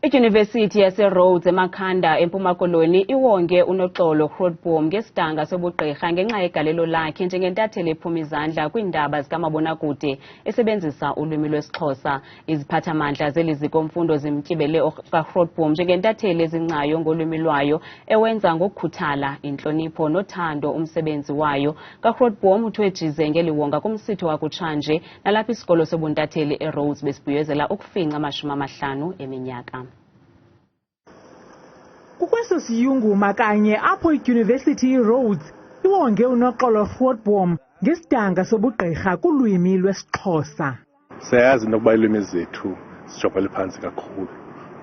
IDyunivesithi yase-Rhodes eMakhanda eMpuma Koloni iwonge uNoxolo Grootboom ngesidanga sobugqirha ngenxa yegalelo lakhe njengentatheli ephum'izandla kwiindaba zikamabona kude esebenzisa ulwimi lwesiXhosa. Iziphathamandla zeliziko-mfundo zimtyibele Oka Grootboom njengentatheli ezingcayo ngolwimi lwayo ewenza ngokukhuthala, intlonipho nothando umsebenzi wayo. kaGrootboom uthwejize ngeliwonga kumsitho wakutshanje nalapha isikolo sobuntatheli eRhodes besibhiyozela ukufinca 50 eminyaka. Kukweso siyunguma kanye apho iDyunivesithi iRhodes iwonge uNoxolo Grootboom ngesidanga sobugqirha kulwimi lwesiXhosa. Siyazi into yokuba iilwimi zethu sijongele phantsi kakhulu.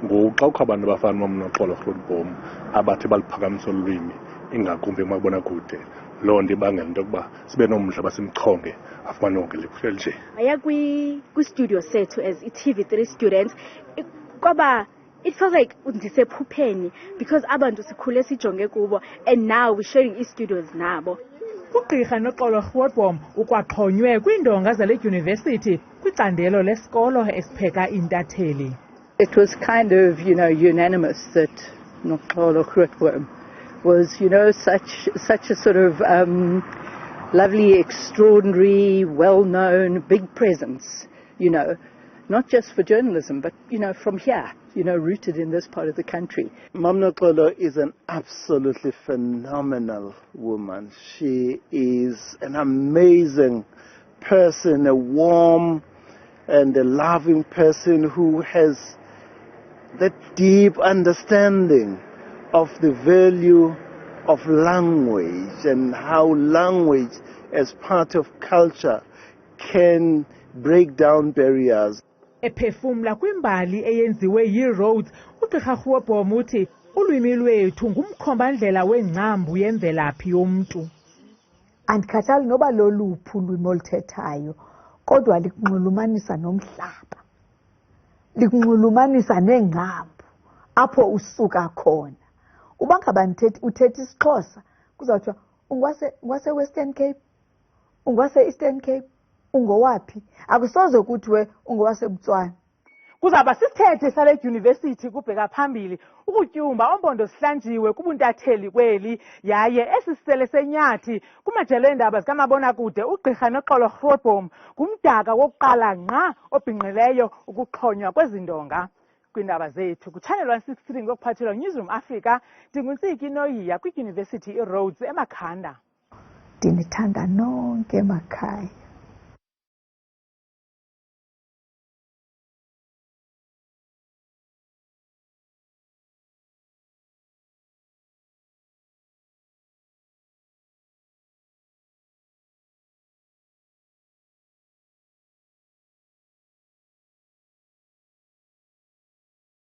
Ngoku xa kukho abantu abafana noNoxolo Grootboom abathi baliphakamisa ulwimi ingakumbi eMabona kude, loo nto ibangela into yokuba sibe nomdla basimchonge afumane wonke likhulu nje. Aya kwi-studio sethu as i-TV3 students kwaba it feels like ndisephupheni because abantu sikhule sijonge kubo and now we're sharing i-studios nabo. Ugqirha Noxolo Grootboom ukwaxhonywe kwiindonga zale dyunivesithi kwicandelo lesikolo esipheka iintatheli. It was kind of, unanimous that Noxolo Grootboom was, such a sort of lovely, extraordinary, well-known, big presence, not just for journalism, but, from here, rooted in this part of the country. Mam Noxolo is an absolutely phenomenal woman. She is an amazing person, a warm and a loving person who has that deep understanding of the value of language and how language as part of culture can break down barriers. Ephefumla kwimbali eyenziwe yiRhodes, ugqirha Grootboom uthi ulwimi lwethu ngumkhombandlela wengcambu yemvelaphi yomntu. Andikhathali noba loluphi ulwimi oluthethayo, kodwa likunxulumanisa nomhlaba, likunxulumanisa nengcambu apho usuka khona. Uba ngaba uthetha isiXhosa kuzawuthiwa ungwase-Western Cape, ungwase-Eastern Cape, ungowaphi, akusoze kuthiwe ungowaseBotswana. Kuzawuba sisithethe sale dyunivesithi kubheka phambili ukutyumba ompondo sihlanjiwe kubuntatheli kweli, yaye esi sisele senyathi kumajelo eendaba zikamabona kude ugqirha Noxolo Grootboom ngumdaka wokuqala ngqa obhinqileyo ukuxhonywa kwezi ndonga. Kwiindaba zethu kuChannel 163 ngokuphathelwa Newsroom Africa, ndinguNtsiki Noyiya kwiDyunivesithi iRhodes eMakhanda. Ndinithanda nonke emakhaya.